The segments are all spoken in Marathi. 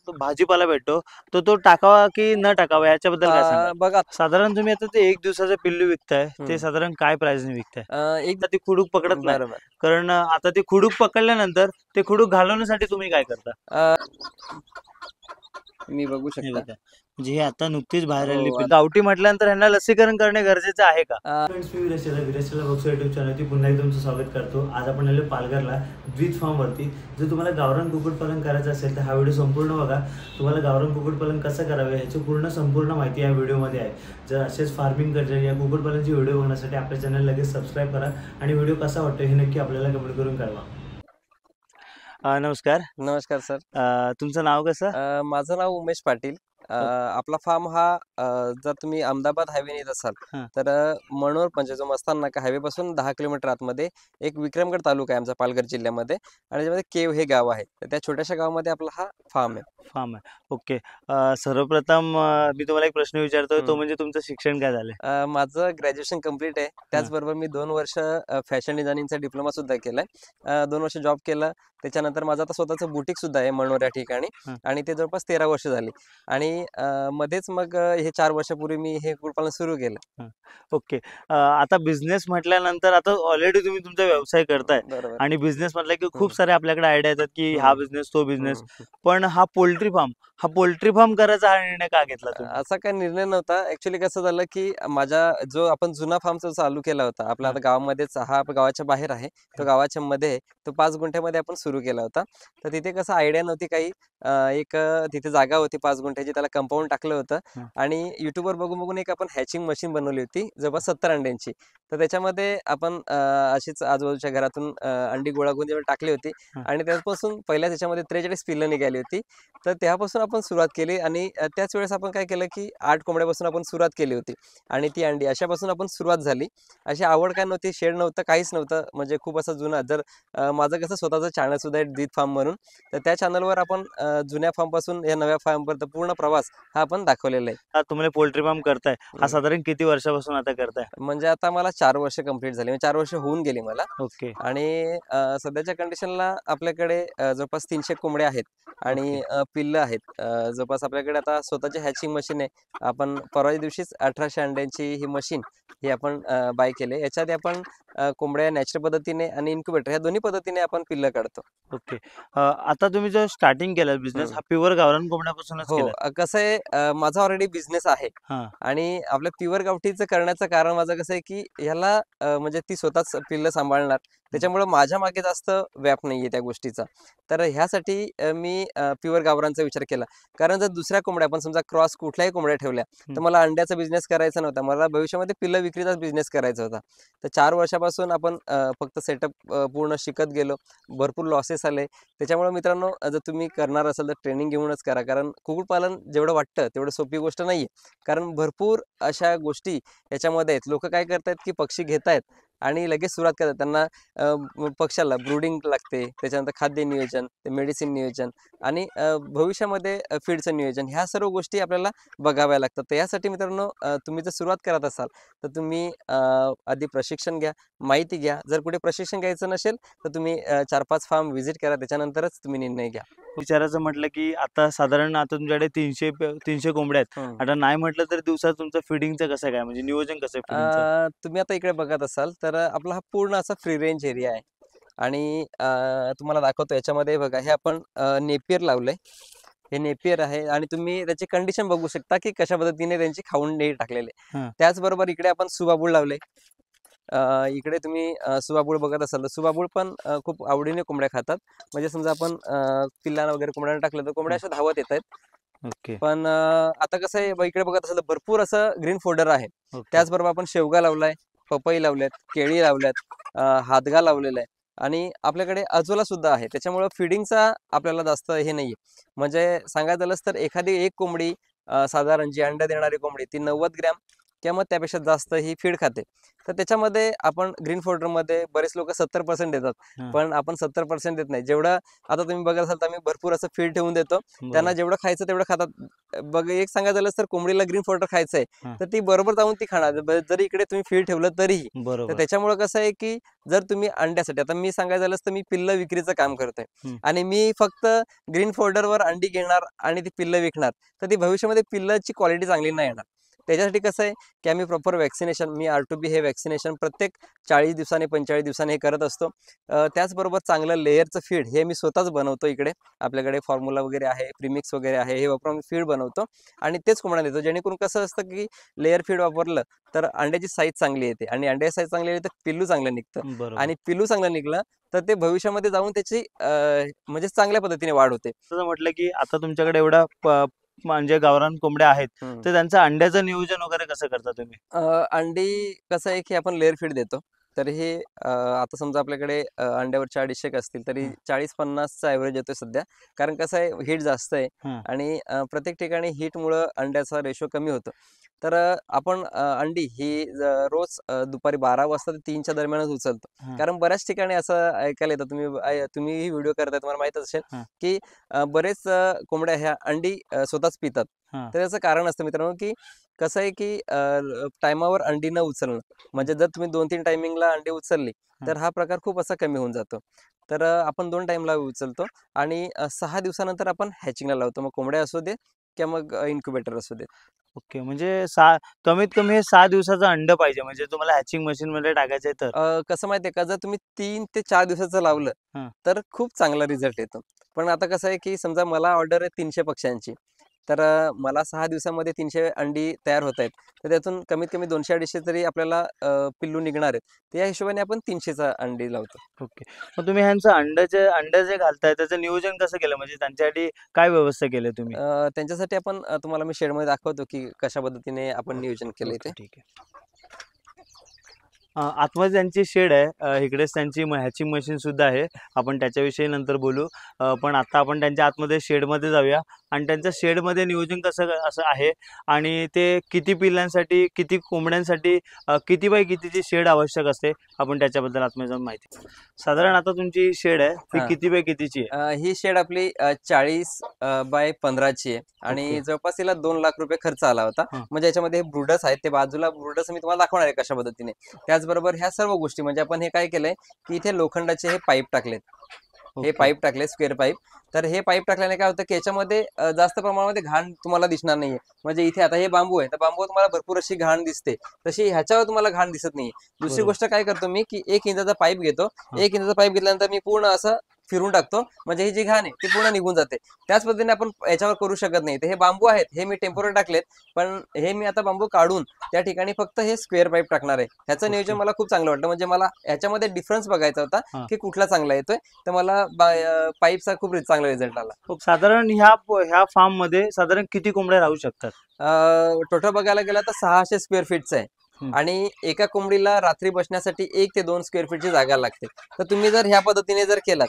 तो भाजीपाला भेटतो, तो टाकावा की न टाकावा याच्याबद्दल काय सांगाल? बघा. साधारण तुम्ही आता ते 1 दिवसाचं पिल्लू विकताय, ते हं. साधारण काय प्राईसने विकताय? एक आता ती खुडूक पकडत नाही. बरोबर. कारण आता ते खुडूक पकडल्यानंतर ते खुडूक घालवण्यासाठी तुम्ही काय करता? अ, मी बघू हे शकता. बघा, म्हणजे हे आता नुकतीच बाहेर आलेली हो. पिल्लं. गावठी म्हटल्यानंतर ह्यांना लसीकरण करणे गरजेचं आहे का? अ, फ्रेंड्स, मी विरेश बॉक्स युट्यूब चॅनलवरती पुन्हा एकदा तुमचं स्वागत करतो. आज आपण आलो पालघरला द्विज फार्मवरती. जर तुम्हाला गावरान कुक्कुटपालन करायचं असेल तर हा व्हिडिओ संपूर्ण बघा. तुम्हाला गावरान कुक्कुटपालन कसं करावे ह्याची संपूर्ण माहिती या व्हिडिओमध्ये आहे. जर असेच फार्मिंग करायचे या कुक्कुटपालनची व्हिडिओ बघण्यासाठी आपल्या चॅनल लगेच सबस्क्राईब करा आणि व्हिडिओ कसा वाटतो हे नक्की आपल्याला कमेंट करून कळवा. नमस्कार. नमस्कार सर. तुमचं नाव कसं? माझं नाव उमेश पाटील. आपला फार्म हा जर तुम्ही अहमदाबाद हायवेने येत असाल हां. तर मनोर म्हणजे जो मस्तान नाका हायवेपासून 10 किलोमीटर आतमध्ये एक विक्रमगड तालुका आहे आमचा पालघर जिल्ह्यामध्ये आणि त्याच्यामध्ये केव हे गाव आहे. तर त्या छोट्याशा गावामध्ये आपला हा फार्म आहे. फार्म आहे. ओके. सर्वप्रथम मी तुम्हाला एक प्रश्न विचारतोय, तो हं. म्हणजे तुमचं शिक्षण काय झालंय? माझं ग्रॅज्युएशन कंप्लीट आहे. हां. त्याचबरोबर मी 2 वर्ष फॅशन डिझायनिंगचा डिप्लोमा सुद्धा केलाय. 2 वर्ष जॉब केला. त्याच्यानंतर माझं आता स्वतःचं बुटीक सुद्धा आहे मनोर या ठिकाणी हां. आणि ते जवळपास 13 वर्ष झाली आणि मध्येच मग हे 4 वर्षापूर्वी मी हे कुक्कुटपालन सुरू केलं. हां. ओके. आता बिझनेस म्हटल्यानंतर आता ऑलरेडी तुम्ही तुमचा व्यवसाय करताय बरोबर. आणि बिझनेस म्हटलं की खूप हं, सारे आपल्याकडे आयडिया येतात, की हा हं, बिझनेस, तो बिझनेस. हं. पण हा पोल्ट्री फार्म करायचा हा निर्णय का घेतला तुम्ही? असा काही निर्णय नव्हता. ॲक्चुअली कसं झालं, की माझा जो आपण जुना फार्म जो चालू केला होता, आपला हां. आता गावामध्येच हा गावाच्या बाहेर आहे. तो गावाच्या मध्ये आहे. तो 5 गुंठ्यामध्ये आपण सुरू केला होता. तर तिथे कसं आयडिया नव्हती काही. तिथे जागा होती 5 गुंठ्याची. त्याला कंपाऊंड टाकलं होतं हां. आणि YouTubeवर बघून एक आपण हॅचिंग मशीन बनवली होती, जवळपास 70 अंड्यांची. तर त्याच्यामध्ये आपण अशीच आजूबाजूच्या घरातून अंडी गोळा करून त्याच्यामध्ये टाकली होती हां. आणि त्यापासून पहिल्या त्याच्यामध्ये 43 पिल्लं निघाली होती. तर तेव्हापासून आपण सुरुवात केली आणि त्याच वेळेस आपण काय केलं, की 8 कोंबड्यापासून आपण सुरुवात केली होती आणि ती अंडी अशापासून आपण सुरुवात झाली. अशी आवड काय नव्हती, शेड नव्हतं, काहीच नव्हतं. म्हणजे खूप असं जुना जर माझं कसं स्वतःचं चॅनल सुद्धा आहे द्विज फार्म म्हणून. तर त्या चॅनलवर आपण जुन्या फार्मपासून या नव्या फार्मपर्यंत पूर्ण प्रवास हा आपण दाखवलेला आहे. हा तुम्ही पोल्ट्री फार्म करताय, हा हं. साधारण किती वर्षापासून आता करताय? म्हणजे आता मला 4 वर्ष कंप्लीट झाली. म्हणजे 4 वर्ष होऊन गेली मला ओके. आणि सध्याच्या कंडिशनला आपल्याकडे जवळपास 300 कोंबड्या आहेत ओके. आणि पिल्लं आहेत. जवळपास आपल्याकडे आता स्वतःची हॅचिंग मशीन आहे. आपण परवाच्या दिवशीच 1800 अंड्यांची ही मशीन ही आपण बाय केली. याच्या आधी आपण कोंबड्या नॅचरल पद्धतीने आणि इन्क्युबेटर ह्या दोन्ही पद्धतीने आपण पिल्लं काढतो. ओके. आता तुम्ही जो स्टार्टिंग केला बिझनेस हं. हा प्युअर गावरान कोंबड्यापासूनच हो. केलाय? कसं आहे माझा ऑलरेडी बिझनेस आहे हां. आणि आपल्या प्युअर गावठीचं करण्याचं कारण माझं कसं आहे, की ह्याला म्हणजे ती स्वतःच पिल्लं सांभाळणार. हं. त्याच्यामुळं माझ्या मागे जास्त व्याप नाहीये त्या गोष्टीचा. तर ह्यासाठी मी प्युअर गावरानचा विचार केला. कारण जर दुसऱ्या कोंबड्या आपण समजा क्रॉस कुठल्याही कोंबड्या ठेवल्या, तर हं. मला अंड्याचा बिझनेस करायचा नव्हता. मला भविष्यामध्ये पिल्लं विक्रीचाच बिझनेस करायचा होता. तर 4 वर्षापासून आपण फक्त सेटअप पूर्ण शिकत गेलो. भरपूर लॉसेस आले. त्याच्यामुळे मित्रांनो जर तुम्ही करणार असाल तर ट्रेनिंग घेऊनच करा. कारण कुक्कुटपालन जेवढं वाटतं तेवढं सोपी गोष्ट नाहीये. कारण भरपूर अशा गोष्टी याच्यामध्ये आहेत. लोकं काय करतायत, की पक्षी घेतायत आणि लगेच सुरुवात करतात. त्यांना पक्ष्याला ब्रूडिंग लागते, त्याच्यानंतर खाद्य नियोजन, ते मेडिसिन नियोजन आणि भविष्यामध्ये फीडचं नियोजन ह्या सर्व गोष्टी आपल्याला बघाव्या लागतात. तर यासाठी मित्रांनो तुम्ही जर सुरुवात करत असाल तर तुम्ही आधी प्रशिक्षण घ्या, माहिती घ्या. जर कुठे प्रशिक्षण घ्यायचं नसेल तर तुम्ही 4-5 फार्म व्हिजिट करा. त्याच्यानंतरच तुम्ही निर्णय घ्या. विचारायचं म्हटलं, की आता साधारण आता तुमच्याकडे 300 कोंबड्या आहेत. हं. आता नाही म्हटलं तरी दिवसात तुमचं फीडिंगचं कसं काय? म्हणजे नियोजन कसं आहे फीडिंगचं? तुम्ही आता इकडे बघत असाल तर आपला हा पूर्ण असा फ्री रेंज एरिया आहे आणि तुम्हाला दाखवतो याच्यामध्ये बघा हे आपण नेपियर लावलंय. हे नेपियर आहे आणि तुम्ही त्याची कंडिशन बघू शकता, की कशा पद्धतीने त्यांची खाऊंडी टाकलेले. हां. त्याचबरोबर इकडे आपण सुबाबूळ लावले. इकडे तुम्ही सुबाबूळ बघत असाल तर सुबाबूळ पण खूप आवडीने कोंबड्या खातात. म्हणजे समजा आपण पिल्लाला वगैरे कोंबड्यांना टाकलं तर कोंबड्या हां. अशा धावत येतायत. ओके. पण आता कसं आहे इकडे बघत असाल तर भरपूर असं ग्रीन फोल्डर आहे. ओके. त्याचबरोबर आपण शेवगा लावलाय, पपई लावल्यात, केळी लावल्यात, हादगा लावलेला आहे आणि आपल्याकडे अजोला सुद्धा आहे. त्याच्यामुळं फीडिंगचा आपल्याला जास्त हे नाहीये. म्हणजे सांगायचं झालंच तर एखादी एक कोंबडी साधारण जी अंडं देणारी कोंबडी ती 90 ग्रॅम किंवा मग त्यापेक्षा जास्त ही फीड खाते. तर त्याच्यामध्ये आपण ग्रीन फोल्डरमध्ये बरेच लोक 70% देतात, पण आपण 70% देत नाही. जेवढं आता तुम्ही बघत असाल तर आम्ही भरपूर असं फीड ठेवून देतो, त्यांना जेवढं खायचं तेवढं खातात. बघ, एक सांगायचं झालं तर कोंबडीला ग्रीन फोल्डर खायचं आहे तर ती बरोबर जाऊन ती खाणार, जरी इकडे तुम्ही फीड ठेवलं तरीही. तर त्याच्यामुळे कसं आहे की जर तुम्ही अंड्यासाठी, आता मी सांगायचं झालं तर मी पिल्ल विक्रीचं काम करतोय आणि मी फक्त ग्रीन फोल्डरवर अंडी घेणार आणि ती पिल्ल विकणार, तर ती भविष्यामध्ये पिल्लाची क्वालिटी चांगली नाही येणार. त्याच्यासाठी कसं आहे की आम्ही प्रॉपर वॅक्सिनेशन, मी R2B हे वॅक्सिनेशन प्रत्येक 40 दिवसांनी 45 दिवसांनी हे करत असतो. त्याचबरोबर चांगलं लेअरचं फीड हे मी स्वतःच बनवतो. इकडे आपल्याकडे फॉर्म्युला वगैरे आहे, प्रीमिक्स वगैरे आहे, हे वापरून फीड बनवतो आणि तेच कोंबड्यांना देतो. जेणेकरून कसं असतं की लेअर फीड वापरलं तर अंड्याची साईज चांगली येते आणि अंड्याची साईज चांगली येते तर पिल्लू चांगलं निघतं आणि पिल्लू चांगलं निघलं तर ते भविष्यामध्ये जाऊन त्याची म्हणजे चांगल्या पद्धतीने वाढ होते. जसं म्हटलं की आता तुमच्याकडे एवढा म्हणजे गावरान कोंबड्या आहेत, तर त्यांचं अंड्याचं नियोजन वगैरे कसं करता तुम्ही? अंडी कसं आहे की आपण लेअर फीड देतो. तर हे आता समजा आपल्याकडे अंड्यावरचे 250 असतील तरी 40-50चा ॲव्हरेज येतोय सध्या. कारण कसं आहे हीट जास्त आहे आणि प्रत्येक ठिकाणी हीटमुळं अंड्याचा रेशो कमी होतो. तर आपण अंडी ही रोज दुपारी 12 वाजता ते 3च्या दरम्यानच उचलतो. कारण बऱ्याच ठिकाणी असं ऐकायला येतं, तुम्ही व्हिडिओ करताय तुम्हाला माहित असेल की बरेच कोंबड्या ह्या अंडी स्वतःच पितात. तर याचं कारण असतं मित्रांनो की कसं आहे की टायमावर अंडी न उचलणं, म्हणजे जर तुम्ही 2-3 टायमिंगला अंडी उचलली तर हा प्रकार खूप असा कमी होऊन जातो. तर आपण 2 टाइमला उचलतो आणि 6 दिवसानंतर आपण हॅचिंगला लावतो. मग कोंबड्या असू दे किंवा मग इन्क्युबेटर असू दे. ओके, म्हणजे कमीत कमी हे 6 दिवसाचं अंड पाहिजे म्हणजे तुम्हाला हॅचिंग मशीनमध्ये टाकायचं आहे तर? कसं माहितीये का, जर तुम्ही 3 ते 4 दिवसाचं लावलं तर खूप चांगला रिझल्ट येतो. पण आता कसं आहे की समजा मला ऑर्डर आहे 300 पक्ष्यांची, तर मला 6 दिवसामध्ये 300 अंडी तयार होत आहेत, तर त्यातून कमीत कमी 200-250 तरी आपल्याला पिल्लू निघणार आहेत. तर या हिशोबाने आपण 300चा अंडी लावतो. ओके. मग तुम्ही ह्यांचं अंड जे घालताय त्याचं नियोजन कसं केलं? म्हणजे त्यांच्यासाठी काय व्यवस्था केली तुम्ही? त्यांच्यासाठी आपण तुम्हाला मी शेडमध्ये दाखवतो की कशा पद्धतीने आपण नियोजन केलंय ते. ठीक आहे. आतमध्ये त्यांची शेड आहे, इकडेच त्यांची हॅचिंग मशीन सुद्धा आहे. आपण त्याच्याविषयी नंतर बोलू. पण आता आपण त्यांच्या आतमध्ये शेडमध्ये जाऊया आणि त्यांच्या शेडमध्ये नियोजन असं आहे आणि ते किती पिल्लांसाठी, किती कोंबड्यांसाठी, किती बाय कितीची शेड आवश्यक असते, आपण त्याच्याबद्दल आतमध्ये जाऊन माहिती. साधारण आता तुमची शेड आहे ती किती बाय कितीची आहे? ही शेड आपली 40 बाय 15ची आहे आणि जवळपास तिला 2 लाख रुपये खर्च आला होता. म्हणजे याच्यामध्ये ब्रूडर्स आहेत, ते बाजूला ब्रूडर्स मी तुम्हाला दाखवणार आहे कशा पद्धतीने. त्याचबरोबर ह्या सर्व गोष्टी म्हणजे आपण हे काय केलंय की इथे लोखंडाचे हे पाईप टाकलेत. हे पाईप टाकले स्क्वेअर पाईप. तर हे पाईप टाकल्याने काय होतं की याच्यामध्ये जास्त प्रमाणामध्ये घाण तुम्हाला दिसणार नाहीये. म्हणजे इथे आता हे बांबू आहे, तर बांबू तुम्हाला भरपूर अशी घाण दिसते, तशी ह्याच्यावर तुम्हाला घाण दिसत नाहीये. दुसरी गोष्ट काय करतो मी की 1 इंचाचा पाईप घेतो. 1 इंचाचा पाईप घेतल्यानंतर मी पूर्ण असं फिरून टाकतो, म्हणजे ही जी घाण आहे ती पूर्ण निघून जाते. त्याच पद्धतीने आपण याच्यावर करू शकत नाही. तर हे बांबू आहेत, हे मी टेम्पोररी टाकलेत, पण हे मी आता बांबू काढून त्या ठिकाणी फक्त हे स्क्वेअर पाईप टाकणार आहे. ह्याचं नियोजन मला खूप चांगलं वाटलं. म्हणजे मला ह्याच्यामध्ये डिफरन्स बघायचा होता की कुठला चांगला येतोय, तर मला पाईपचा खूप चांगला रिझल्ट आला. साधारण ह्या फार्म मध्ये साधारण किती कोंबड्या राहू शकतात? टोटल बघायला गेला तर 600 स्क्वेअर फीटचं आहे आणि एका कोंबडीला रात्री बसण्यासाठी 1 ते 2 स्क्वेअर फीटची जागा लागते. तर तुम्ही जर ह्या पद्धतीने जर केलात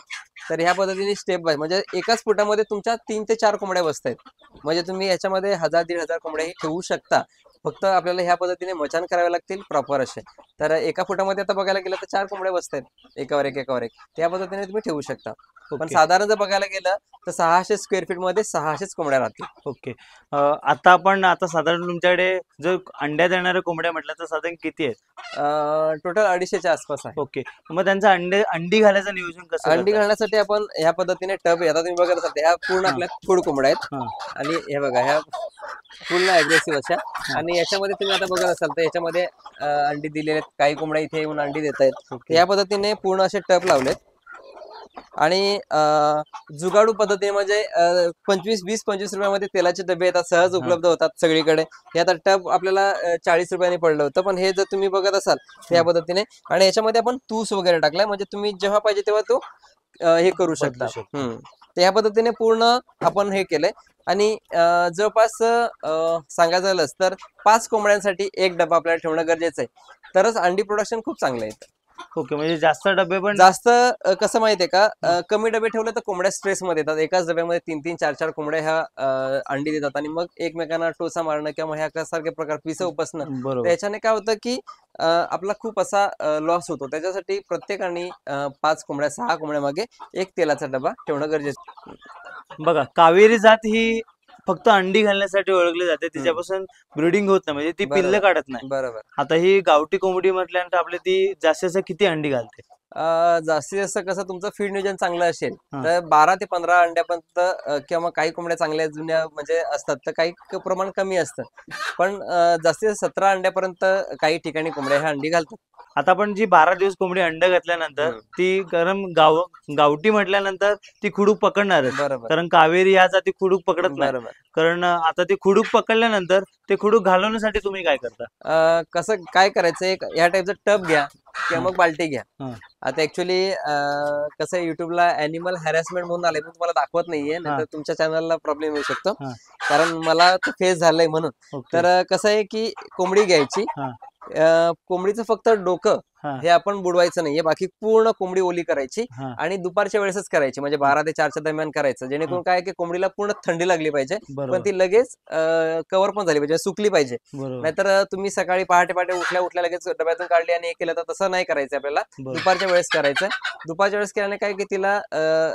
तर ह्या पद्धतीने स्टेप बाय, म्हणजे एकाच फुटामध्ये तुमच्या 3 ते 4 कोंबड्या बसतायत. म्हणजे तुम्ही याच्यामध्ये 1000-1500 कोंबड्याही ठेवू शकता. फक्त आपल्याला ह्या पद्धतीने मचान करावे लागतील प्रॉपर असे. तर एका फुटामध्ये आता बघायला गेलं तर 4 कोंबड्या बसतायत एकावर एक एकावर एक. त्या पद्धतीने तुम्ही ठेवू शकता. पण साधारण जर बघायला गेलं तर 600 स्क्वेअर फीट मध्ये 600च कोंबड्या राहतील. ओके. आता साधारण तुमच्याकडे जर अंड्यात येणाऱ्या कोंबड्या म्हटलं तर साधारण किती आहेत? टोटल 250च्या आसपास आहे. ओके. मग त्यांचं अंडी घालायचं नियोजन कसं? अंडी घालण्यासाठी आपण ह्या पद्धतीने टब आहे, आता तुम्ही बघत असाल ह्या पूर्ण आपल्या फूड कोंबड्या आहेत आणि हे बघा ह्या पूर्ण अग्रेसिव्ह अशा, आणि याच्यामध्ये तुम्ही आता बघत असाल तर याच्यामध्ये अंडी दिलेले आहेत. काही कोंबड्या इथे येऊन अंडी देत आहेत. या पद्धतीने पूर्ण असे टब लावलेत आणि जुगाडू पद्धतीने म्हणजे 20-25 रुपयामध्ये तेलाचे डबे येतात, सहज उपलब्ध होतात सगळीकडे. हे आता टब आपल्याला 40 रुपयांनी पडलं होतं, पण हे जर तुम्ही बघत असाल या पद्धतीने, आणि याच्यामध्ये आपण तूस वगैरे टाकलाय, म्हणजे तुम्ही जेव्हा पाहिजे तेव्हा तो हे करू शकता. तर या पद्धतीने पूर्ण आपण हे केलंय आणि जवळपास सांगायचं झालंच तर 5 कोंबड्यांसाठी 1 डबा आपल्याला ठेवणं गरजेचं आहे, तरच अंडी प्रोडक्शन खूप चांगलं येतं. ओके, म्हणजे जास्त डबे पण जास्त कसं माहितीये का, कमी डबे ठेवले तर कोंबड्या स्ट्रेस मध्ये येतात. एकाच डब्यामध्ये 3-3, 4-4 कोंबड्या ह्या अंडी देतात आणि मग एकमेकांना टोचा मारणं किंवा ह्या सारखे प्रकार पिसं उपसणं, बरोबर. त्याच्याने काय होतं की आपला खूप असा लॉस होतो. त्याच्यासाठी प्रत्येकाने 5 कोंबड्या 6 कोंबड्या मागे एक तेलाचा डबा ठेवणं गरजेचं. बघा, कावेरी जात ही फक्त अंडी घालण्यासाठी ओळखली जाते, तिच्यापासून ब्रीडिंग होत नाही, म्हणजे ती पिल्ल बरोबर काढत नाही. बरोबर. आता ही गावठी कोंबडी म्हटल्यानंतर आपली ती जास्तीत जास्त किती अंडी घालते? जास्तीत जास्त कसं तुमचं फीड नियोजन चांगलं असेल हा. तर 12 ते 15 अंड्यापर्यंत, किंवा काही कोंबड्या चांगल्या जुन्या म्हणजे असतात तर काही प्रमाण कमी असतं. पण जास्तीत जास्त 17 अंड्यापर्यंत काही ठिकाणी कोंबड्या ह्या अंडी घालतात. आता आपण जी 12 दिवस कोंबडी अंड घातल्यानंतर ती गरम गावठी म्हटल्यानंतर ती खुडूक पकडणारच, बरोबर कारण कावेरी ह्या जाती खुडूक पकडत नाही. बरोबर. कारण आता ती खुडूक पकडल्यानंतर ते खुडूक घालवण्यासाठी तुम्ही काय करता? कसं काय करायचं, एक ह्या टाईपचं टब घ्या किंवा मग बाल्टी घ्या. हा. आता ऍक्च्युली कसं युट्यूबला अॅनिमल हॅरॅसमेंट म्हणून आले, मी तुम्हाला दाखवत नाहीये, नाहीतर तुमच्या चॅनलला प्रॉब्लेम येऊ शकतो, हा. कारण मला ते फेस झालंय म्हणून. ओके. तर कसं आहे की कोंबडी घ्यायची, हा. कोंबडीचं फक्त डोकं हा. हे आपण बुडवायचं नाहीये, बाकी पूर्ण कोंबडी ओली करायची हा. आणि दुपारच्या वेळेसच करायची, म्हणजे 12 ते 4च्या दरम्यान करायचं, जेणेकरून काय की कोंबडीला पूर्ण थंडी लागली पाहिजे, पण बरोबर ती लगेच कव्हर पण झाली पाहिजे, सुकली पाहिजे. बरोबर नाहीतर तुम्ही सकाळी पहाटे पहाटे उठल्या लगेच डब्यातून काढली आणि हे केलं तर तसं नाही करायचं आपल्याला. बरोबर. दुपारच्या वेळेस करायचं. दुपारच्या वेळेस केल्याने काय की तिला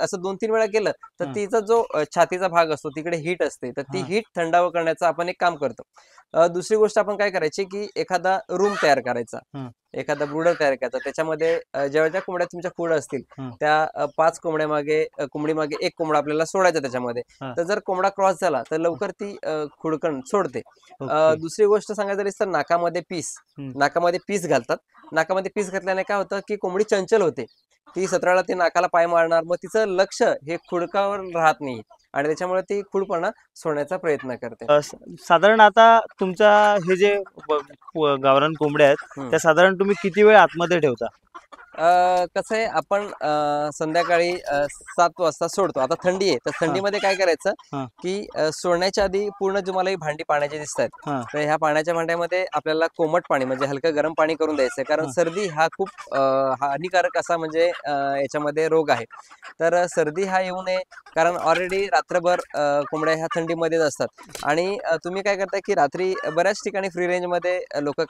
असं 2-3 वेळा केलं तर हा. तिचा जो छातीचा भाग असतो तिकडे हीट असते, तर ती हा. हीट थंडावं करण्याचं आपण एक काम करतो. दुसरी गोष्ट आपण काय करायची की एखादा रूम तयार करायचा, हा. एखादा ब्रुडर तयार करायचा. त्याच्यामध्ये जेव्हा ज्या कोंबड्या तुमच्या पुढे असतील हा. त्या 5 कोंबड्या मागे कोंबडी मागे एक कोंबडा आपल्याला सोडायचा त्याच्यामध्ये. हा. तर जर कोंबडा क्रॉस झाला तर लवकर ती खुडकण सोडते. ओके. दुसरी गोष्ट सांगायचं झालीस तर नाकामध्ये पीस घालतात. नाकामध्ये पीस घातल्याने काय होतं की कोंबडी चंचल होते. ती 17ला ती नाकाला पाय मारणार, मग तिचं लक्ष हे खुडकावर राहत नाही आणि त्याच्यामुळे ती खुडपणा सोडण्याचा प्रयत्न करते. साधारण आता तुमचा हे जे गावरान कोंबड्या आहेत त्या साधारण तुम्ही किती वेळ आतमध्ये ठेवता? कसं आहे, आपण संध्याकाळी 7 वाजता सोडतो. आता थंडी आहे तर थंडीमध्ये काय करायचं हा. की सोडण्याच्या आधी पूर्ण तुम्हाला ही भांडी पाण्याची दिसत आहेत, हा. तर ह्या पाण्याच्या भांड्यामध्ये आपल्याला कोमट पाणी म्हणजे हलकं गरम पाणी करून द्यायचं, कारण हा. सर्दी हा खूप हानिकारक असा म्हणजे याच्यामध्ये रोग आहे. तर सर्दी हा येऊ नये, कारण ऑलरेडी रात्रभर कोंबड्या ह्या थंडीमध्येच असतात आणि तुम्ही काय करता की रात्री बऱ्याच ठिकाणी फ्री रेंजमध्ये लोक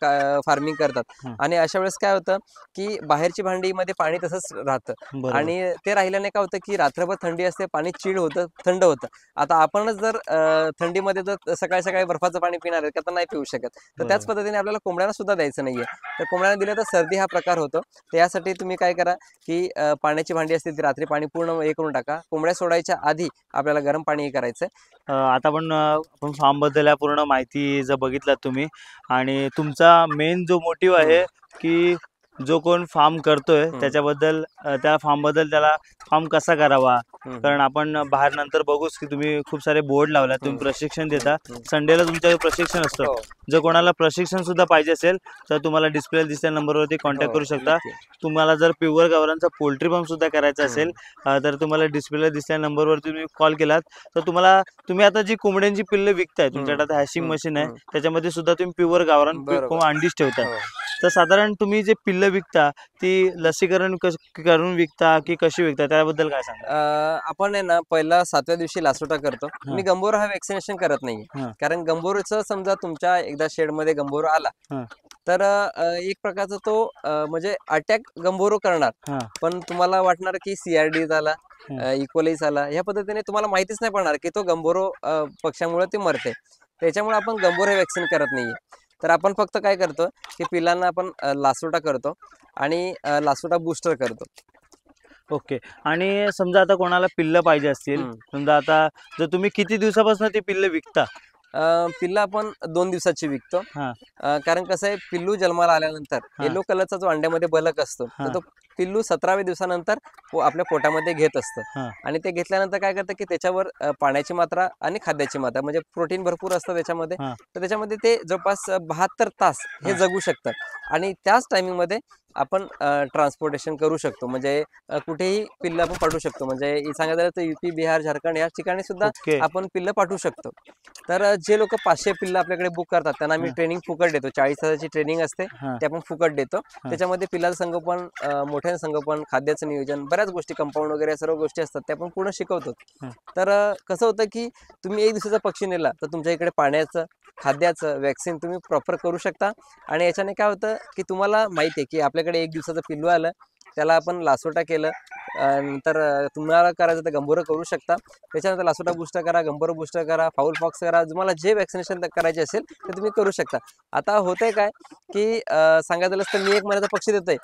फार्मिंग करतात हा. आणि अशा वेळेस काय होतं की बाहेरची भांडीमध्ये पाणी तसंच राहतं बरोबर. आणि ते राहिल्याने काय होतं की रात्रभर थंडी असते, पाणी चिड होतं, थंड होतं. आता आपणच जर थंडीमध्ये जर सकाळी सकाळी बर्फाचं पाणी पिणार आहे तर नाही पिऊ शकत. तर त्याच बरोबर. पद्धतीने आपल्याला कोंबड्यांना सुद्धा द्यायचं नाहीये. तर कोंबड्यांना दिलं तर सर्दी हा प्रकार होतो. तर यासाठी तुम्ही काय करा की पाण्याची भांडी असते ती रात्री पाणी पूर्ण हे करून टाका. कोंबड्या सोडायच्या आधी आपल्याला गरम पाणी करायचंय. आता आपण फार्म बद्दल या पूर्ण माहिती जर बघितलात तुम्ही, आणि तुमचा मेन जो मोटिव्ह आहे की जो कोण फार्म करतोय त्याच्याबद्दल, त्या फार्म बद्दल, त्याला फार्म कसा करावा, कारण आपण बाहेर नंतर बघूच की तुम्ही खूप सारे बोर्ड लावला, तुम्ही प्रशिक्षण देता, संडेला तुमच्याकडे प्रशिक्षण असतं. जर कोणाला प्रशिक्षण सुद्धा पाहिजे असेल तर तुम्हाला डिस्प्ले दिसलेल्या नंबरवरती कॉन्टॅक्ट करू शकता. तुम्हाला जर प्युअर गावरांचा पोल्ट्री फार्म सुद्धा करायचा असेल तर तुम्हाला डिस्प्लेला दिसलेल्या नंबरवरती तुम्ही कॉल केलात तर तुम्ही आता जी कोंबड्यांची पिल्लं विकताय, तुमच्याकडे आता हॅशिंग मशीन आहे, त्याच्यामध्ये सुद्धा तुम्ही प्युअर गावरान अंडीच ठेवताय. तर साधारण तुम्ही जे पिल्लं विकता ती लसीकरण करून विकता की कशी विकता, त्याबद्दल काय सांगा? आपण आहे ना पहिला 7व्या दिवशी लासोटा करतो. मी गंभोरा हा वॅक्सिनेशन करत नाहीये, कारण गंभोरचं समजा तुमच्या एकदा शेडमध्ये गंभोरा आला तर एक प्रकारचा तो म्हणजे अटॅक गंभोरो करणार, पण तुम्हाला वाटणार की CRD झाला, इक्वली झाला, ह्या पद्धतीने तुम्हाला माहितीच नाही पडणार की तो गंभोरो पक्षामुळे ते मरते. त्याच्यामुळे आपण गंभोरा वॅक्सिन करत नाहीये. तर आपण फक्त काय करतो की पिलांना आपण लासोटा करतो आणि लासोटा बूस्टर करतो. ओके. आणि समजा आता कोणाला पिल्लं पाहिजे असतील, समजा आता जर तुम्ही किती दिवसापासून ती पिल्लं विकता? पिल्लं आपण 2 दिवसाची विकतो. कारण कसं आहे, पिल्लू जन्माला आल्यानंतर येलो कलरचा जो अंड्यामध्ये बलक असतो तर तो पिल्लू 17व्या दिवसानंतर आपल्या पोटामध्ये घेत असतं. हा. आणि ते घेतल्यानंतर काय करतं की त्याच्यावर पाण्याची मात्रा आणि खाद्याची मात्रा म्हणजे प्रोटीन भरपूर असतं त्याच्यामध्ये. हा. तर त्याच्यामध्ये ते जवळपास 72 तास हे हा. जगू शकतं. आणि त्याच टायमिंगमध्ये आपण ट्रान्सपोर्टेशन करू शकतो. म्हणजे कुठेही पिल्लं आपण पाठवू शकतो. म्हणजे सांगायचं झालं तर UP, बिहार, झारखंड या ठिकाणी सुद्धा ओके. आपण पिल्लं पाठवू शकतो. तर जे लोक 500 पिल्लं आपल्याकडे बुक करतात त्यांना आम्ही हा. ट्रेनिंग फुकट देतो. 40,000ची ट्रेनिंग असते, हा. ते आपण फुकट देतो. हा. त्याच्यामध्ये पिल्लाचं संगोपन, मोठ्याचं संगोपन, खाद्याचं नियोजन, बऱ्याच गोष्टी, कंपाऊंड वगैरे सर्व गोष्टी असतात त्या आपण पूर्ण शिकवतो. हा. तर कसं होतं की तुम्ही 1 दिवसाचा पक्षी नेला तर तुमच्या इकडे पाण्याचं, खाद्याचं, वॅक्सिन तुम्ही प्रॉपर करू शकता. आणि याच्याने काय होतं की तुम्हाला माहिती आहे की आपल्याकडे 1 दिवसाचं पिल्लू आलं, त्याला आपण लासोटा केलं, नंतर तुम्हाला करायचं तर गंभोरं करू शकता. त्याच्यानंतर लासोटा बूस्टर करा, गंभोरं बूस्टर करा, फाऊल पॉक्स करा, तुम्हाला जे वॅक्सिनेशन करायचे असेल ते तुम्ही करू शकता. आता होतंय काय की सांगायचं झालं तर मी 1 महिन्याचा पक्षी देतोय,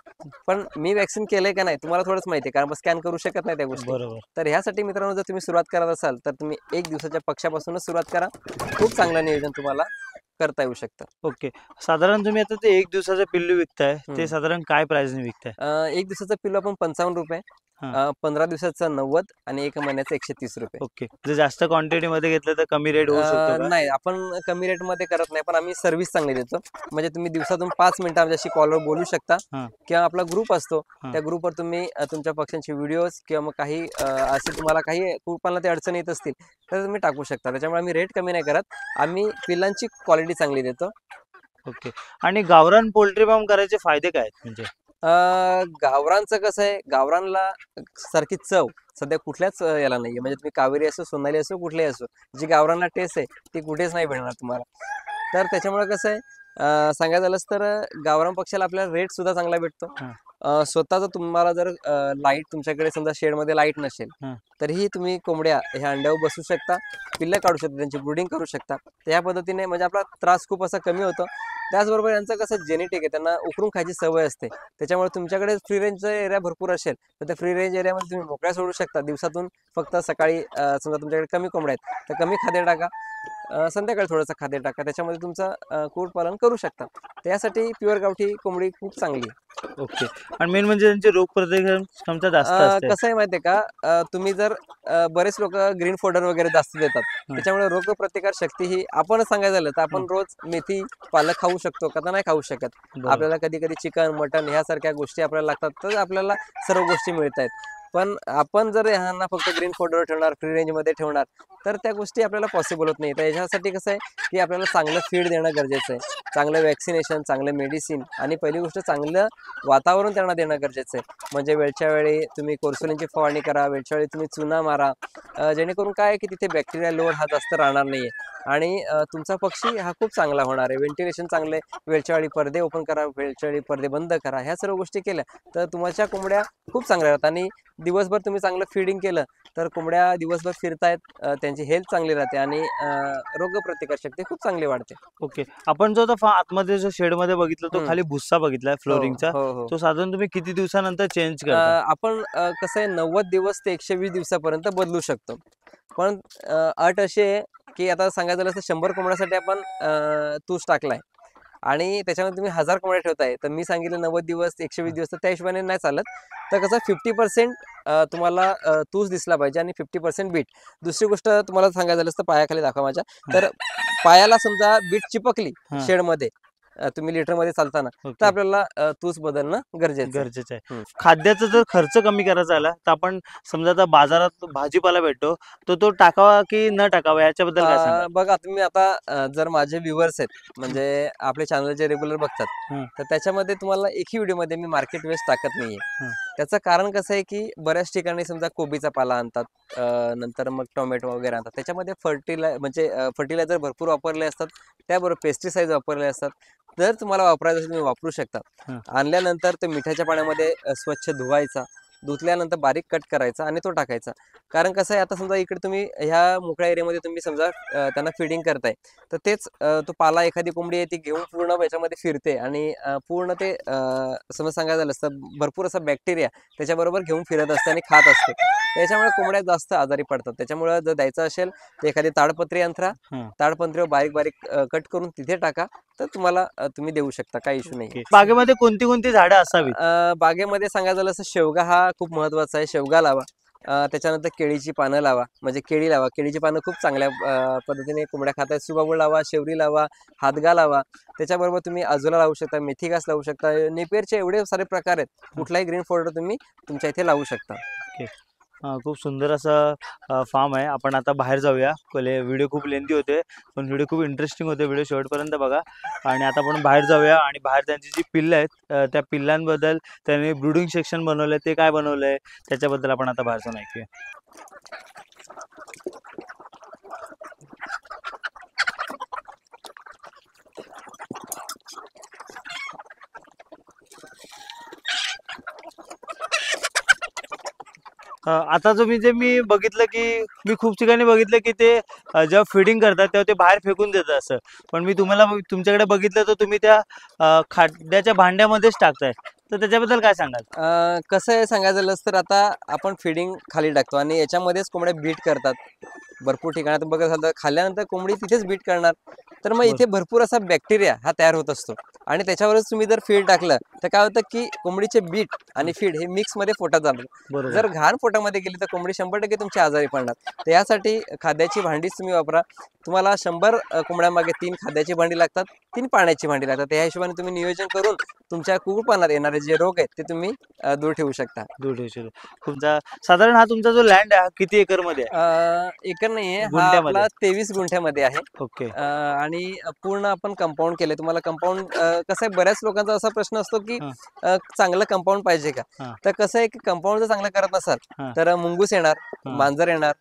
पण मी वॅक्सिन केलंय का नाही तुम्हाला थोडंच माहिती आहे, कारण स्कॅन करू शकत नाही त्या गोष्टी. बरोबर. तर ह्यासाठी मित्रांनो जर तुम्ही सुरुवात करत असाल तर तुम्ही 1 दिवसाच्या पक्षापासूनच सुरुवात करा. खूप चांगलं नियोजन तुम्हाला करता येऊ शकतं. ओके. साधारण तुम्ही आता ते 1 दिवसाचं पिल्लू विकताय, ते हम्म. साधारण काय प्राइसने विकताय? 1 दिवसाचं पिल्लू आपण ₹55, हा. 15 दिवसाचं 90 आणि 1 महिन्याचं ₹130. ओके. जर जास्त क्वांटिटीमध्ये घेतलं तर कमी रेट होऊ शकतो का? नाही, आपण कमी रेटमध्ये करत नाही, पण आम्ही सर्व्हिस चांगली देतो. म्हणजे तुम्ही दिवसातून 5 मिनिटं आमच्याशी कॉलवर बोलू शकता हा. किंवा आपला ग्रुप असतो. हा. त्या ग्रुपवर तुम्ही तुमच्या पक्ष्यांचे व्हिडिओज किंवा मग काही असे तुम्हाला काही कुठपाला ते अडचणी येत असतील तर तुम्ही टाकू शकता. त्याच्यामुळे आम्ही रेट कमी नाही करत. आम्ही पिल्लांची क्वालिटी चांगली देतो. ओके. आणि गावरान पोल्ट्री फार्म करायचे फायदे काय आहेत म्हणजे? गावरानचं कसं आहे, गावरानला सारखी चव सध्या कुठल्याच याला नाहीये. म्हणजे तुम्ही कावेरी असो, सोनाली असो, कुठलेही असो, जी गावरानला टेस्ट आहे ती कुठेच नाही भेटणार तुम्हाला. तर त्याच्यामुळे कसं आहे, सांगायचं झालंच तर गावरान पक्षाला आपल्याला रेट सुद्धा चांगला भेटतो. हा. स्वतःच तुम्हाला जर लाईट तुमच्याकडे समजा शेडमध्ये लाईट नसेल हा. तरीही तुम्ही कोंबड्या ह्या अंड्यावर बसू शकता, पिल्लं काढू शकता, त्यांची ब्रुडिंग करू शकता. तर ह्या पद्धतीने म्हणजे आपला त्रास खूप असा कमी होतो. त्याचबरोबर यांचं कसं जेनेटिक आहे, त्यांना उकरून खायची सवय असते. त्याच्यामुळे तुमच्याकडे फ्री रेंजचा एरिया भरपूर असेल तर त्या फ्री रेंज एरियामध्ये तुम्ही मोकळ्या सोडू शकता. दिवसातून फक्त सकाळी समजा तुमच्याकडे कमी कोंबड्या आहेत तर कमी खाद्य टाका, संध्याकाळी थोडंसं खाद्य टाका, त्याच्यामध्ये तुमचं कुक्कुटपालन करू शकता. त्यासाठी प्युअर गावठी कोंबडी खूप चांगली आहे. ओके. आणि मेन म्हणजे त्यांची रोगप्रतिकारक क्षमता जास्त असते. कसं आहे माहितीये का, तुम्ही जर बरेच लोक ग्रीन फोडर वगैरे जास्त देतात, त्याच्यामुळे रोगप्रतिकार शक्ती ही आपणच सांगायचं झालं तर आपण रोज मेथी, पालक खाऊ शकतो का, तर नाही खाऊ शकत. बरोबर. आपल्याला कधी कधी चिकन, मटन ह्यासारख्या गोष्टी आपल्याला लागतात तर आपल्याला सर्व गोष्टी मिळत आहेत. पण आपण जर ह्यांना फक्त ग्रीन फोडर ठेवणार, फ्री रेंजमध्ये ठेवणार तर त्या गोष्टी आपल्याला पॉसिबल होत नाही. तर याच्यासाठी कसं आहे की आपल्याला चांगलं फीड देणं गरजेचं आहे, चांगलं वॅक्सिनेशन, चांगलं मेडिसिन आणि पहिली गोष्ट चांगलं वातावरण त्यांना देणं गरजेचं आहे. म्हणजे वेळच्या वेळी तुम्ही कोर्सुलिनची फवारणी करा, वेळच्या वेळी तुम्ही चुना मारा, जेणेकरून काय आहे की तिथे बॅक्टेरिया लोड हा जास्त राहणार नाहीये आणि तुमचा पक्षी हा खूप चांगला होणार आहे. व्हेंटिलेशन चांगले, वेळच्या वेळी पडदे ओपन करा, वेळच्या वेळी पडदे बंद करा, ह्या सर्व गोष्टी केल्या तर तुमच्या कोंबड्या खूप चांगल्या राहतात. आणि दिवसभर तुम्ही चांगलं फीडिंग केलं तर कोंबड्या दिवसभर फिरतायत, त्यांची हेल्थ चांगली राहते आणि रोगप्रतिकार शक्ती खूप चांगली वाढते. ओके. आपण जो आता आतमध्ये जो शेडमध्ये बघितलं तो खाली भुस्सा बघितलाय फ्लोरिंगचा, हो हो. तो साधारण तुम्ही किती दिवसानंतर चेंज करता? आपण कसं आहे 90 दिवस ते 120 दिवसापर्यंत बदलू शकतो. पण अट अशी आहे की आता सांगायचं झालं तर 100 कोंबड्यासाठी आपण तूस टाकलाय आणि त्याच्यामध्ये तुम्ही 1000 कोंबड्या ठेवताय, तर मी सांगितलं 90 दिवस 120 दिवस, तर त्या हिशोबाने नाही चालत. तर कसं 50% तुम्हाला तूस दिसला पाहिजे आणि 50% बीट. दुसरी गोष्ट तुम्हाला सांगायचं झालं तर पायाखाली दाखवा माझ्या, तर पायाला समजा बीट चिपकली शेडमध्ये, तुम्ही लिटरमध्ये चालताना, तर आपल्याला तूस बदलणं गरजेचं आहे. खाद्याचा जर खर्च कमी करायचा आला तर आपण समजा आता बाजारात भाजीपाला भेटतो तो टाकावा की न टाकावा याच्याबद्दल काय सांगाल? बघा तुम्ही आता जर माझे व्ह्युअर्स आहेत म्हणजे आपले चॅनल जे रेग्युलर बघतात तर त्याच्यामध्ये तुम्हाला एकही व्हिडिओमध्ये मी मार्केट वेस्ट टाकत नाहीये. त्याचं कारण कसं आहे की बऱ्याच ठिकाणी समजा कोबीचा पाला आणतात, नंतर मग टोमॅटो वगैरे आणतात, त्याच्यामध्ये फर्टिलायझर भरपूर वापरले असतात, त्याबरोबर पेस्टिसाइड वापरले असतात. जर तुम्हाला वापरायचं असेल तुम्ही वापरू शकता. आणल्यानंतर ते मिठाच्या पाण्यामध्ये स्वच्छ धुवायचा, धुतल्यानंतर बारीक कट करायचा आणि तो टाकायचा. कारण कसं आहे, आता समजा इकडे तुम्ही ह्या मोकळ्या एरियामध्ये तुम्ही समजा त्यांना फिडिंग करताय, तर तेच तो पाला एखादी कोंबडी आहे ती घेऊन पूर्ण याच्यामध्ये फिरते आणि पूर्ण ते समज सांगायचं झालं असतं भरपूर असा बॅक्टेरिया त्याच्याबरोबर घेऊन फिरत असते आणि खात असते. त्याच्यामुळे कोंबड्या जास्त आजारी पडतात. त्याच्यामुळे जर द्यायचं असेल तर एखादी ताडपत्री अंथरा, ताडपत्रीवर बारीक बारीक कट करून तिथे टाका तर तुम्हाला तुम्ही देऊ शकता, काही इश्यू नाही. बागेमध्ये कोणती कोणती झाडं असावीत? बागेमध्ये सांगायचं झालं तर शेवगा हा खूप महत्वाचा आहे. शेवगा लावा. त्याच्यानंतर केळीची पानं लावा, म्हणजे केळी लावा. केळीची पानं खूप चांगल्या पद्धतीने कोंबड्या खातात. सुबाबूळ लावा, शेवरी लावा, हादगा लावा. त्याच्याबरोबर तुम्ही आजोला लावू शकता, मेथी घास लावू शकता. नेपियरचे एवढे सारे प्रकार आहेत. कुठलाही ग्रीन फोल्डर तुम्ही तुमच्या इथे लावू शकता. खूप सुंदर असं फार्म आहे. आपण आता बाहेर जाऊया. व्हिडिओ खूप लेंथी होते, पण व्हिडिओ खूप इंटरेस्टिंग होते. व्हिडिओ शेवटपर्यंत बघा. आणि आता आपण बाहेर जाऊया आणि बाहेर त्यांची जी पिल्लं आहेत त्या पिल्लांबद्दल त्यांनी ब्रूडिंग सेक्शन बनवलंय, ते काय बनवलंय त्याच्याबद्दल आपण आता बाहेर जाऊन ऐकूया. आता मी बघितलं की मी खूप ठिकाणी बघितलं की ते जेव्हा फिडिंग करतात तेव्हा ते बाहेर फेकून देतात असं, पण मी तुमच्याकडे बघितलं तर तुम्ही त्या खाद्याच्या भांड्यामध्येच टाकताय, तर त्याच्याबद्दल काय सांगाल? कसं आहे सांगायचं झालं तर आता आपण फिडिंग खाली टाकतो आणि याच्यामध्येच कोंबड्या बीट करतात. भरपूर ठिकाणात बघत असाल तर खाल्ल्यानंतर कोंबडी तिथेच बीट करणार. तर मग इथे भरपूर असा बॅक्टेरिया हा तयार होत असतो आणि त्याच्यावरच तुम्ही जर फीड टाकलं तर काय होतं की कोंबडीचे बीट आणि फीड हे मिक्स मध्ये पोटात जातात. जर घाण पोटामध्ये गेली तर कोंबडी 100% तुमची आजारी पडणार. तर यासाठी खाद्याची भांडीच तुम्ही वापरा. तुम्हाला 100 कोंबड्यांमागे 3 खाद्याची भांडी लागतात, 3 पाण्याची भांडी लागतात. त्या हिशोबाने तुम्ही नियोजन करून तुमच्या कुक्कुटपालनात येणारे जे रोग आहेत ते तुम्ही दूर ठेवू शकता. तुमचा साधारण हा तुमचा जो लँड आहे किती एकर मध्ये आहे? एकर नाहीये, हा आपला 23 गुंठ्यामध्ये आहे. ओके. आणि पूर्ण आपण कंपाऊंड केले. तुम्हाला कंपाऊंड कसं आहे, बऱ्याच लोकांचा असा प्रश्न असतो की चांगलं कंपाऊंड पाहिजे का? तर कसं आहे की कंपाऊंड जर चांगलं करत नसाल तर मुंगूस येणार, मांजर येणार,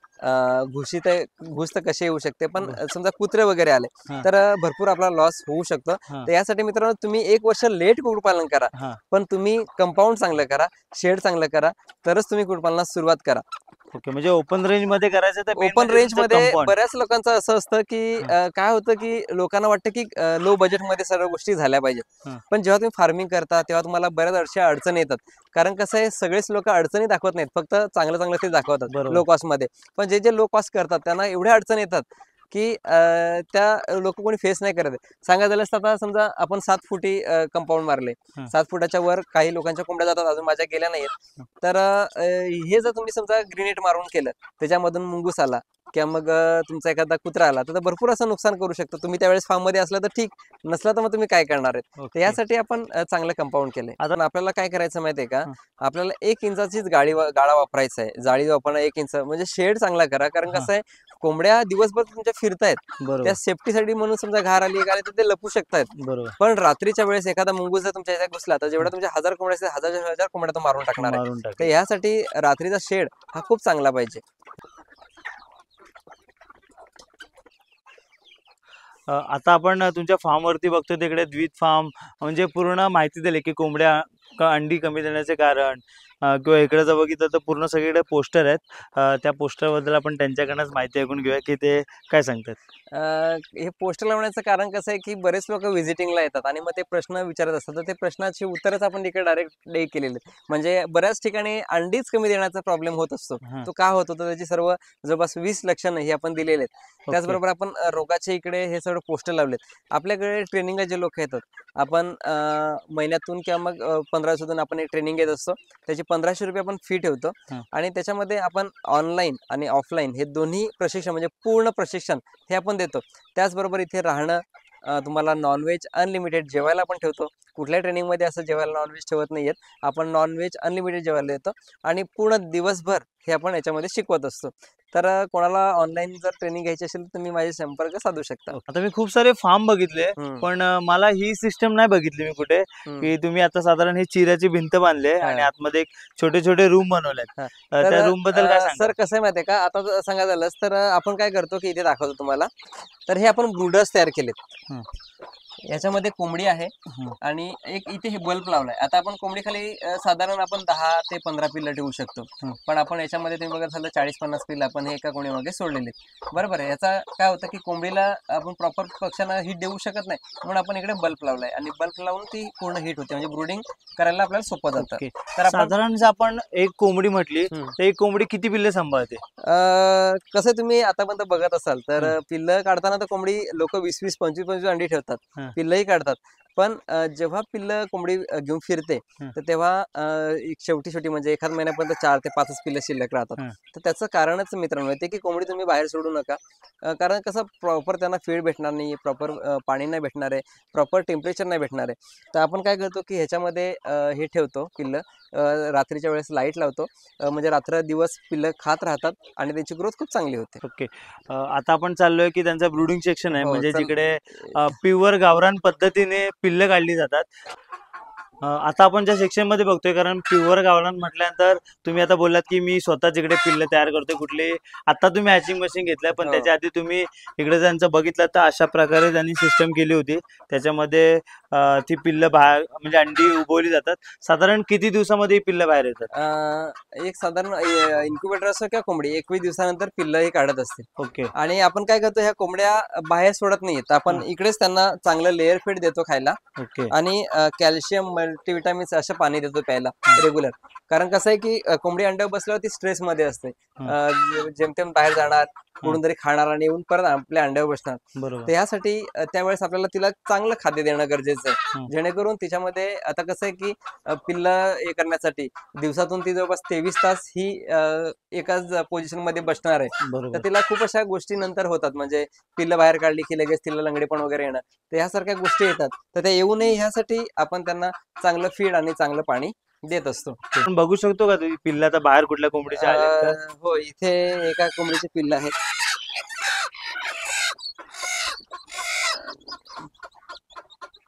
घुस तर कशी येऊ शकते, पण समजा कुत्रे वगैरे आले तर भरपूर आपला लॉस होऊ शकतो. तर यासाठी मित्रांनो तुम्ही 1 वर्ष लेट कुक्कुटपालन करा, पण तुम्ही कंपाऊंड चांगलं करा, शेड चांगलं करा, तरच तुम्ही कुक्कुटपालनास सुरुवात करा. ओके, म्हणजे ओपन रेंज मध्ये करायचं तर ओपन रेंज मध्ये बऱ्याच लोकांचं असं असतं की काय होतं की लोकांना वाटतं की लो बजेट मध्ये सर्व गोष्टी झाल्या पाहिजेत, पण जेव्हा तुम्ही फार्मिंग करता तेव्हा तुम्हाला बऱ्याच अडचणी येतात. कारण कसं आहे, सगळेच लोक अडचणी दाखवत नाहीत, फक्त चांगलं चांगलं ते दाखवतात लो कॉस्ट मध्ये. पण जे लो कॉस्ट करतात त्यांना एवढ्या अडचणी येतात की त्या लोक कोणी फेस नाही करत. सांगायचं झालं तर आता समजा आपण 7 फुटी कंपाऊंड मारले, 7 फुटाच्या वर काही लोकांच्या कोंबड्या जातात, अजून माझ्या गेल्या नाहीत. तर हे जर तुम्ही समजा ग्रीनेट मारून केलं, त्याच्यामधून मुंगूस आला किंवा मग तुमचा एखादा कुत्रा आला तर भरपूर असं नुकसान करू शकतो. तुम्ही त्यावेळेस फार्म मध्ये असला तर ठीक, नसला तर मग तुम्ही काय करणार आहेत? तर यासाठी आपण चांगलं कंपाऊंड केलंय. आता आपल्याला काय करायचं माहितीये का, आपल्याला 1 इंचाचीच गाळा वापरायचा आहे. जाळी वापरणं 1 इंच, म्हणजे शेड चांगला करा. कारण कसं आहे, कोंबड्या दिवसभर तुमच्या फिरतायत, त्या सेफ्टीसाठी म्हणून समजा घार आली तर ते लपू शकतायत. पण रात्रीच्या वेळेस एखादा मुंगूस जर तुमच्या ह्याच्यात घुसला तर जेवढा तुमच्या 1000 कोंबड्या असतील, 1000 कोंबड्या तो मारून टाकणार आहे. तर यासाठी रात्रीचा शेड हा खूप चांगला पाहिजे. आता आपण तुमच्या फार्मवरती बघतो तिकडे द्वित फार्म म्हणजे पूर्ण माहिती दिली की कोंबड्या अंडी कमी देण्याचे कारण, किंवा इकडे जर बघितलं तर पूर्ण सगळीकडे पोस्टर आहेत. त्या पोस्टरबद्दल आपण त्यांच्याकडनंच माहिती ऐकून घेऊया की ते काय सांगतात. हे पोस्टर लावण्याचं कारण कसं आहे की बरेच लोक व्हिजिटिंगला येतात आणि मग ते प्रश्न विचारत असतात, तर ते प्रश्नाची उत्तरच आपण तिकडे डायरेक्ट केलेले. म्हणजे बऱ्याच ठिकाणी अंडीच कमी देण्याचा प्रॉब्लेम होत असतो. तो का होतो, तर त्याची सर्व जवळपास 20 लक्षणं ही आपण दिलेले आहेत. त्याचबरोबर आपण रोगाचे इकडे हे सगळं पोस्टर लावलेत. आपल्याकडे ट्रेनिंगला जे लोक येतात, आपण महिन्यातून किंवा मग 15 दिवसातून आपण एक ट्रेनिंग घेत असतो. त्याची 1500 रुपये आपण फी ठेवतो आणि त्याच्यामध्ये आपण ऑनलाईन आणि ऑफलाईन हे दोन्ही प्रशिक्षण, म्हणजे पूर्ण प्रशिक्षण हे आपण देतो. त्याचबरोबर इथे राहणं, तुम्हाला नॉनव्हेज अनलिमिटेड जेवायला आपण ठेवतो. कुठल्याही ट्रेनिंगमध्ये असं जेवायला नॉनव्हेज ठेवत नाहीयेत. आपण नॉनव्हेज अनलिमिटेड जेवायला देतो आणि पूर्ण दिवसभर हे आपण याच्यामध्ये शिकवत असतो. तर कोणाला ऑनलाईन जर ट्रेनिंग घ्यायची असेल तर तुम्ही माझे संपर्क साधू शकता. आता मी खूप सारे फार्म बघितले, पण मला ही सिस्टम नाही बघितली मी कुठे, की तुम्ही आता साधारण हे चिऱ्याची भिंत बांधले आणि आतमध्ये एक छोटे छोटे रूम बनवलेत. त्या रूम बद्दल काय सांगा? सर कसं आहे माहितीये का, आता सांगायचं झालंच तर आपण काय करतो की इथे दाखवतो तुम्हाला. तर हे आपण ब्रूडर्स तयार केलेत. याच्यामध्ये कोंबडी आहे आणि एक इथे हे बल्ब लावलाय. आता आपण कोंबडी खाली साधारण आपण 10 ते 15 पिल्लं ठेवू शकतो, पण आपण याच्यामध्ये तुम्ही बघत झालं 40-50 पिल्लं आपण हे एका कोणी मागे सोडलेले. बरोबर आहे. याचा काय होतं की कोंबडीला आपण प्रॉपर पक्ष्यांना हीट देऊ शकत नाही, म्हणून आपण इकडे बल्ब लावलाय आणि बल्ब लावून ती पूर्ण हीट होते, म्हणजे ब्रूडिंग करायला आपल्याला सोपं जातं. तर साधारण जर आपण एक कोंबडी म्हटली तर एक कोंबडी किती पिल्ले सांभाळते? कसं तुम्ही आतापर्यंत बघत असाल तर पिल्लं काढताना तर कोंबडी लोक 20-20, 25-25 अंडी ठेवतात. पिल्लही काढतात. पण जेव्हा पिल्लं कोंबडी घेऊन फिरते तर तेव्हा एक शेवटी शेवटी म्हणजे एखाद महिन्यापर्यंत 4 ते 5च पिल्लं शिल्लक राहतात. तर त्याचं कारणच मित्रांनो ते की कोंबडी तुम्ही बाहेर सोडू नका. कारण कसं प्रॉपर त्यांना फीड भेटणार नाही, प्रॉपर पाणी नाही भेटणार आहे, प्रॉपर टेम्परेचर नाही भेटणार आहे. तर आपण काय करतो की ह्याच्यामध्ये हे ठेवतो पिल्लं, रात्रीच्या वेळेस लाईट लावतो, म्हणजे रात्र दिवस पिल्लं खात राहतात आणि त्यांची ग्रोथ खूप चांगली होते. ओके. आता आपण चाललोय की त्यांचा ब्रूडिंग सेक्शन आहे, हो, म्हणजे चल. जिकडे प्युअर गावरान पद्धतीने पिल्लं काढली जातात. आता आपण ज्या सेक्शन मध्ये बघतोय, कारण प्युअर गावरान म्हटल्यानंतर तुम्ही आता बोललात की मी स्वतः जिकडे पिल्लं तयार करतोय कुठली, आता तुम्ही हॅचिंग मशीन घेतलाय, पण हो. त्याच्या आधी तुम्ही इकडे त्यांचं बघितलं तर अशा प्रकारे त्यांनी सिस्टम केली होती. त्याच्यामध्ये ती पिल्लं बाहेर म्हणजे अंडी उबवली जातात. साधारण किती दिवसामध्ये ही पिल्लं बाहेर येतात? एक साधारण इन्क्युबेटर असो किंवा कोंबडी 21 दिवसानंतर पिल्लं हे काढत असते. ओके. आणि आपण काय करतो, ह्या कोंबड्या बाहेर सोडत नाहीत, तर आपण इकडेच त्यांना चांगलं लेअर फीड देतो खायला ओके. आणि कॅल्शियम मल्टीविटामिन्स असं पाणी देतो प्यायला रेग्युलर. कारण कसं आहे की कोंबडी अंड्यावर बसल्यावर ती स्ट्रेस मध्ये असते, जेमतेम बाहेर जाणार, कुठून तरी खाणार आणि येऊन परत आपल्या अंड्यावर बसणार. बरोबर. तर यासाठी त्यावेळेस आपल्याला तिला चांगलं खाद्य देणं गरजेचं आहे, जेणेकरून तिच्यामध्ये आता कसं आहे की पिल्लं हे करण्यासाठी दिवसातून ती जवळपास 23 तास ही एकाच पोझिशन मध्ये बसणार आहे. तर बरोबर. तिला खूप अशा गोष्टी नंतर होतात, म्हणजे पिल्लं बाहेर काढली की लगेच तिला लंगडेपण वगैरे येणं, तर ह्यासारख्या गोष्टी येतात. तर त्या येऊ नये ह्यासाठी आपण त्यांना चांगलं फीड आणि चांगलं पाणी देत असतो. आपण बघू शकतो का तुम्ही पिल्लं आता बाहेर कुठल्या कोंबडीचे आलेत का? हो, इथे एका कोंबडीचे पिल्लं आहेत.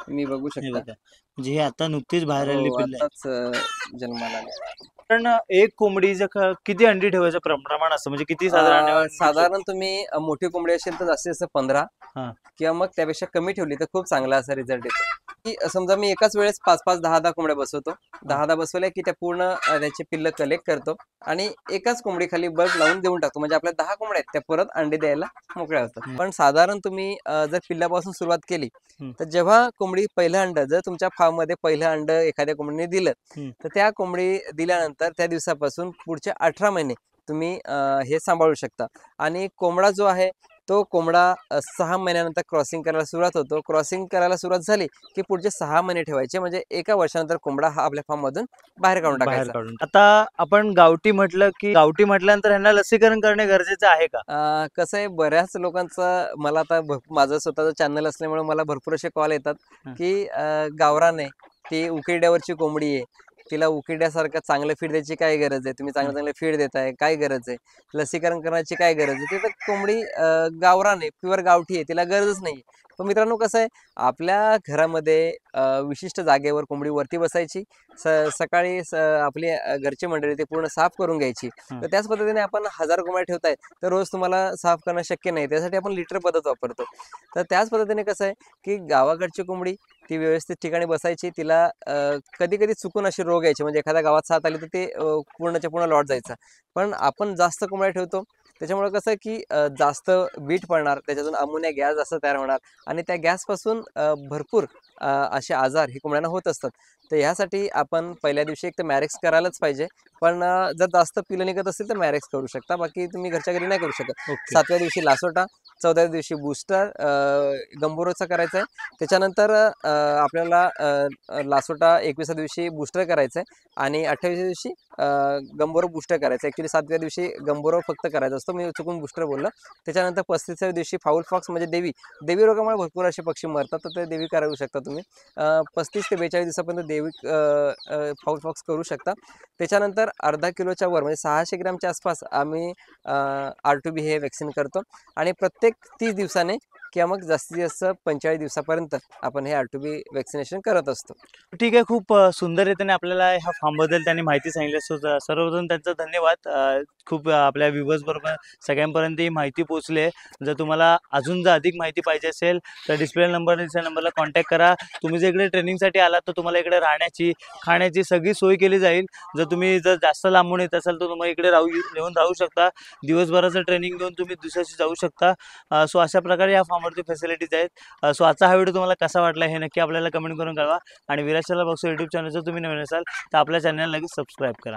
मी बघू हे शकता. बघा. म्हणजे हे आता नुकतीच बाहेर आलेली हो, पिल्लं आहेत. आताच जन्माला आले. पण एक कोंबडीचं किती अंडी ठेवायचं प्रमाण असतं, म्हणजे किती साधारण अंडी साधारण तुम्ही मोठी कोंबडी असेल तर जास्तीत जास्त 15 हा. किंवा मग त्यापेक्षा कमी ठेवली तर खूप चांगला असा रिझल्ट येतो. की समजा मी एकाच वेळेस 5-5, 10-10 कोंबड्या बसवतो. 10-10 बसवल्या की त्या पूर्ण त्याचे पिल्लं कलेक्ट करतो आणि एकाच कोंबडी खाली बल्ब लावून देऊन टाकतो, म्हणजे आपल्या 10 कोंबड्या आहेत त्या परत अंडे द्यायला मोकळ्या होतात. पण साधारण तुम्ही जर पिल्ल्यापासून सुरुवात केली तर जेव्हा कोंबडी पहिलं अंड, जर तुमच्या फार्म मध्ये पहिलं अंड एखाद्या कोंबडीने दिलं तर त्या कोंबडी दिल्यानंतर त्या दिवसापासून पुढचे 18 महिने तुम्ही हे सांभाळू शकता. आणि कोंबडा जो आहे तो कोंबडा 6 महिन्यानंतर क्रॉसिंग करायला सुरुवात होतो. क्रॉसिंग करायला सुरुवात झाली की पुढचे 6 महिने ठेवायचे, म्हणजे एका वर्षानंतर कोंबडा हा आपल्या फार्म मधून बाहेर काढून बाहेर टाकायचा. काढून. आता आपण गावठी म्हटलं की गावठी म्हटल्यानंतर ह्यांना लसीकरण करणे गरजेचं आहे का? कसं आहे, बऱ्याच लोकांचं, मला आता माझं स्वतःचं चॅनल असल्यामुळे मला भरपूर असे कॉल येतात की गावरान आहे, ती उकिरड्यावरची कोंबडी आहे, तिला उकिरड्यासारखं चांगलं फीड द्यायची काय गरज आहे, तुम्ही चांगलं चांगलं फीड देताय, काय गरज आहे, लसीकरण करण्याची काय गरज आहे. ती तर कोंबडी गावरान आहे, प्युअर गावठी आहे, तिला गरजच नाही. पण मित्रांनो कसं आहे, आपल्या घरामध्ये विशिष्ट जागेवर कोंबडी वरती बसायची, सकाळी आपली घरची मंडळी ते पूर्ण साफ करून घ्यायची. तर त्याच पद्धतीने आपण 1000 कोंबड्या ठेवताय तर रोज तुम्हाला साफ करणं शक्य नाही, त्यासाठी आपण लिटर पद्धत वापरतो. तर त्याच पद्धतीने कसं आहे की गावाकडची कोंबडी ती व्यवस्थित ठिकाणी बसायची, तिला कधी कधी चुकून असे रोग यायचे, म्हणजे एखाद्या गावात साथ आली तर ते पूर्णच्या पूर्ण लॉट जायचा. पण आपण जास्त कोंबड्या ठेवतो त्याच्यामुळे कसं की जास्त बीट पडणार, त्याच्यातून अमोनिया गॅस जास्त तयार होणार आणि त्या गॅसपासून भरपूर असे आजार ही कोंबड्यांना होत असतात. तर ह्यासाठी आपण पहिल्या दिवशी एक तर मॅरेक्स करायलाच पाहिजे, पण जर जास्त पिलं निघत असेल तर मॅरेक्स करू शकता, बाकी तुम्ही घरच्या घरी नाही करू शकत. 7व्या दिवशी लासोटा, 14व्या दिवशी बूस्टर गंबोरोचा करायचा आहे. त्याच्यानंतर आपल्याला लासोटा 21व्या दिवशी बूस्टर करायचं आहे आणि 28व्या दिवशी गंबोरो बूस्टर करायचं आहे. ॲक्च्युली 7व्या दिवशी गंबोरो फक्त करायचा असतो, मी चुकून बूस्टर बोललो. त्याच्यानंतर 35व्या दिवशी फाऊल फॉक्स म्हणजे देवी रोगामुळे भरपूर असे पक्षी मरतात, तर ते देवी करू शकता तुम्ही. 35 ते 42 दिवसापर्यंत देवी फाऊल फॉक्स करू शकता. त्याच्यानंतर अर्धा किलोच्या वर म्हणजे 600 ग्रॅमच्या आसपास आम्ही R2B हे वॅक्सिन करतो आणि प्रत्येक 30 दिवसाने किंवा मग जास्तीत जास्त 45 दिवसापर्यंत आपण हे R2B वॅक्सिनेशन करत असतो. ठीक आहे, खूप सुंदर रीतीने आपल्याला ह्या फार्मबद्दल त्यांनी माहिती सांगितली. सर्वप्रथम त्यांचा धन्यवाद. खूप आपल्या व्ह्यूवर्स बरोबर सगळ्यांपर्यंत ही माहिती पोहोचली आहे. जर तुम्हाला अजून जर अधिक माहिती पाहिजे असेल तर डिस्प्ले नंबरला कॉन्टॅक्ट करा. तुम्ही जर इकडे ट्रेनिंगसाठी आलात तर तुम्हाला इकडे राहण्याची, खाण्याची सगळी सोय केली जाईल. जर जास्त लांबून येत असाल तर तुम्हाला इकडे येऊन राहू शकता. दिवसभराचं ट्रेनिंग घेऊन तुम्ही दुसऱ्याशी जाऊ शकता. सो अशा प्रकारे या फार्मवरती फॅसिलिटीज आहेत. सो आजचा हा व्हिडिओ तुम्हाला कसा वाटला हे नक्की आपल्याला कमेंट करून कळवा आणि विराज चला बघतो यूट्यूब चॅनल जर तुम्ही नवीन असाल तर आपल्या चॅनलला लगेच सबस्क्राईब करा.